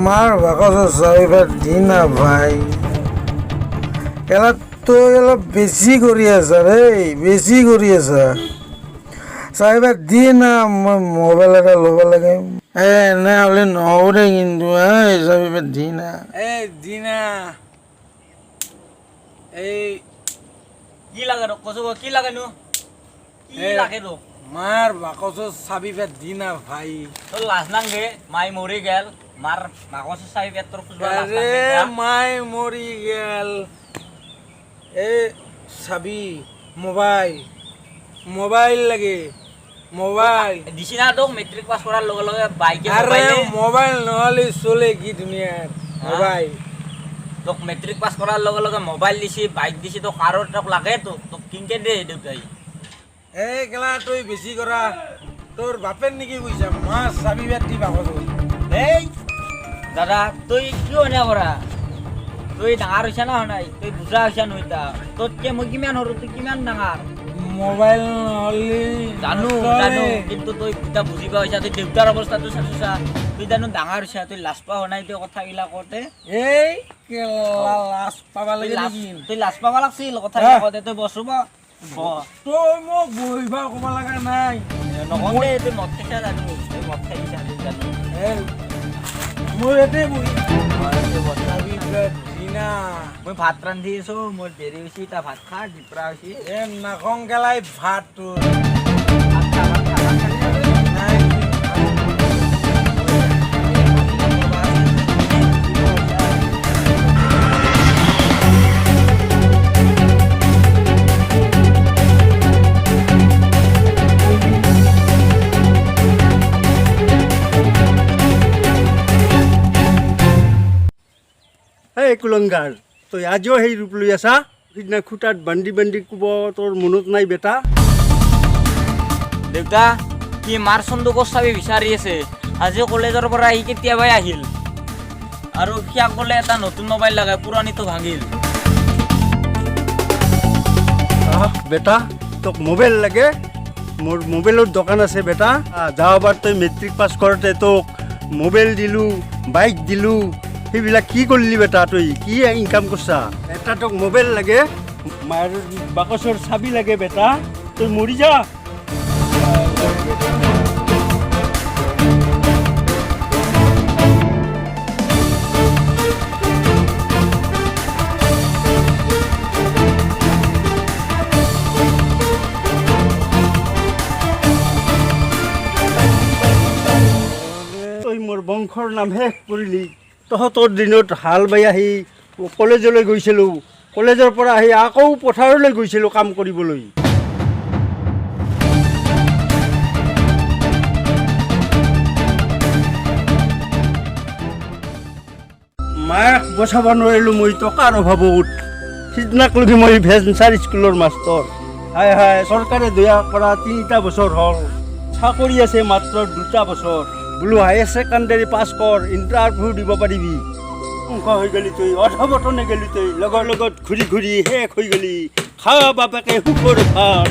মাৰ বাকসেৰ চাবিটা দি না ভাই এলা তুই অলপ বেশি কৰি আছা ৰে বেশি কৰি আছা চাবিটা দি না মই মোবাইল এটা ল'ব লাগে এনে হলে নহব দে কিন্তু চাবিটা দি না দি না এই কি লাগে ৰ কচু কি লাগে নো কি লাগে ৰ মার বাকসের চাবিটা দি না ভাই তোর লাজ নাংগে মাই মরি গেল মার বাকসের চাবি পেট তোর খুঁজবা লাজ আরে নাংগে মাই মরি গেল এ চাবি মোবাইল লাগে মোবাইল দিছি না তোক মেট্রিক পাস করার লগে লগে বাইকে আরে মোবাইল নহলে চলে কি দুনিয়ার মোবাইল তোক মেট্রিক পাস করার লগে লগে মোবাইল দিছি বাইক দিছি তো কারোর তোক লাগে তো তোক কিনকে দে দেউতাই এই গেলা তুই বেশি করা তোর বাপের নাকি বুঝছা মাছ চাবি বেট দি বাকস এই দাদা তুই কি হনে করা তুই ডাঙৰ হৈছা না নাই তুই বুজা হৈছা নইতা তোতকে মই কিমান হৰো তুই কিমান ডাঙৰ মোবাইল নহলে জানো কিন্তু তুই কিতা বুজি পা হৈছা তুই দেউতাৰ অৱস্থাটো চাচা তুই জানো ডাঙৰ হৈছা তুই লাজ পাও নাই তুই কথাগিলা কওঁতে এই কেলা লাজ পাবা লাগে নেকি তুই লাজ পাবা লাগছিল কথা কওঁতে তুই বসব তই মোক বহিবা ক'ব লগা নাই নকওঁতে তুই মদ খাইছা জানো তুই মদ খাইছা জানো মই এতে বহি মই ভাত ৰান্ধি আছো মোৰ দেৰি হৈছে এতিয়া ভাত খা দিপৰা হৈছে নাখং গেলাই ভাত তোৰ এই কুলংগাৰ তই আজিও সেই ৰূপ লৈ আছা সিদিনা খুটাত বান্ধি কোব তোৰ মনত নাই বেটা দেউতা কি মাৰ চন্দুকৰ চাবি বিচাৰি আছে আজি কলেজৰ পৰা আহি কেতিয়াবাই আহিল আৰু সিয়াক বোলে এটা নতুন মোবাইল লাগে পুৰণিটো ভাঙিল বেটা তোক মোবাইল লাগে মোৰ মোবাইলৰ দোকান আছে বেটা যাৱাবাৰ তই মেট্ৰিক পাছ কৰোঁতে তোক মোবাইল দিলোঁ বাইক দিলোঁ সেইবিলাক কি কৰিলি বেটা তই কি ইনকাম কৰছা এটা তোক মোবাইল লাগে মাৰ বাকচৰ চাবি লাগে বেটা তই মৰি যা তই মোৰ বংশৰ নাম শেষ কৰিলি তহঁতৰ দিনত হাল বাই আহি কলেজলৈ গৈছিলোঁ কলেজৰ পৰা আহি আকৌ পথাৰলৈ গৈছিলোঁ কাম কৰিবলৈ মাক বচাব নোৱাৰিলোঁ মই টকাৰ অভাৱত সিদিনাক লগি মই ভেঞ্চাৰ স্কুলৰ মাষ্টৰ হাই চৰকাৰে দয়া কৰা 3টা বছৰ হ'ল চাকৰি আছে মাত্ৰ 2টা বছৰ বোলো হায়াৰ ছেকেণ্ডাৰী পাছ কৰ ইণ্টাৰভিউ দিব পাৰিবি অংক হৈ গ'লি তই অধবতনে গ'লি তই লগৰ লগত ঘূৰি ঘূৰি শেষ হৈ গ'লি খা বাপেকে সুখৰ ভাত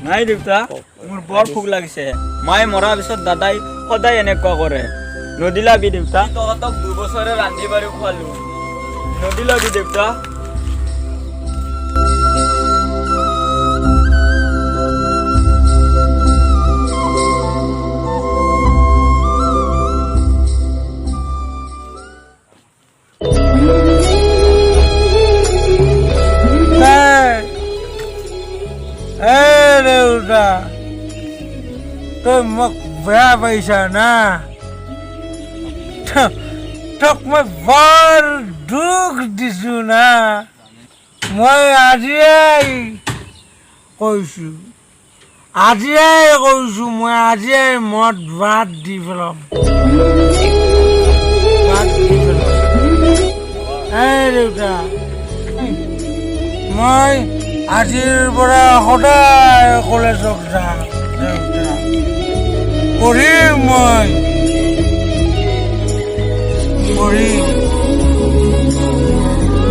নাই দেউতা মোৰ বৰ ভোক লাগিছে মায়ে মৰাৰ পিছত দাদাই সদায় এনেকুৱা কৰে নদিলাবি দেউতা তহঁতক 2 বছৰে ৰান্ধি বাঢ়ি খোৱালো নদিলাবি দেউতা দেউতা তই মোক বেয়া পাইছা না তোক মই বৰ দুখ দিছোঁ না মই আজিয়াই কৈছোঁ মই আজিয়াই মদ বাদ দি পেলাম দেউতা মই আজিৰ পৰা সদায় কলেজত যাম দেউতা পঢ়িম মই পঢ়িম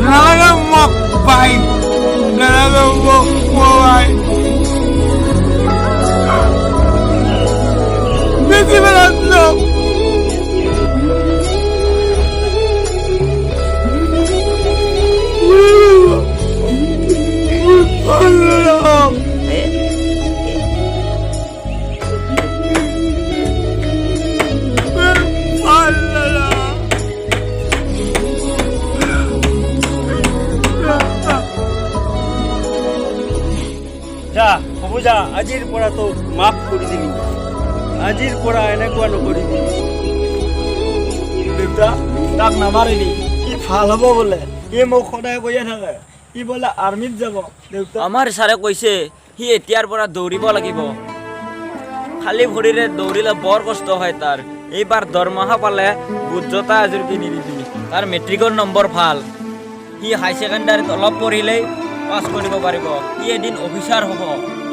নালাগে মোক পাই নালাগে মোক পাই বেশি বেড়াচ্ছ যা হ'ব যা আজিৰ পৰা তো মাফ কৰি দিলোঁ আজিৰ পৰা এনেকুৱা নকৰিবি দেউতা তাক নামাৰিবি ই ভাল হ'ব বোলে ই মোক সদায় কৈয়ে থাকে ই বোলে আৰ্মিত যাব দেউতা আমাৰ ছাৰে কৈছে সি এতিয়াৰ পৰা দৌৰিব লাগিব খালী ভৰিৰে দৌৰিলে বৰ কষ্ট হয় তাৰ এইবাৰ দৰমহা পালে বুট জোতা এযোৰ কিনি দিবি তাৰ মেট্ৰিকৰ নম্বৰ ভাল সি হাই ছেকেণ্ডাৰীত অলপ পঢ়িলেই পাছ কৰিব পাৰিব সি এদিন অফিচাৰ হ'ব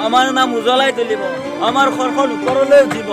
আমাৰ নাম উজ্বলাই তুলিব আমাৰ ঘৰখন ওপৰলৈ উঠিব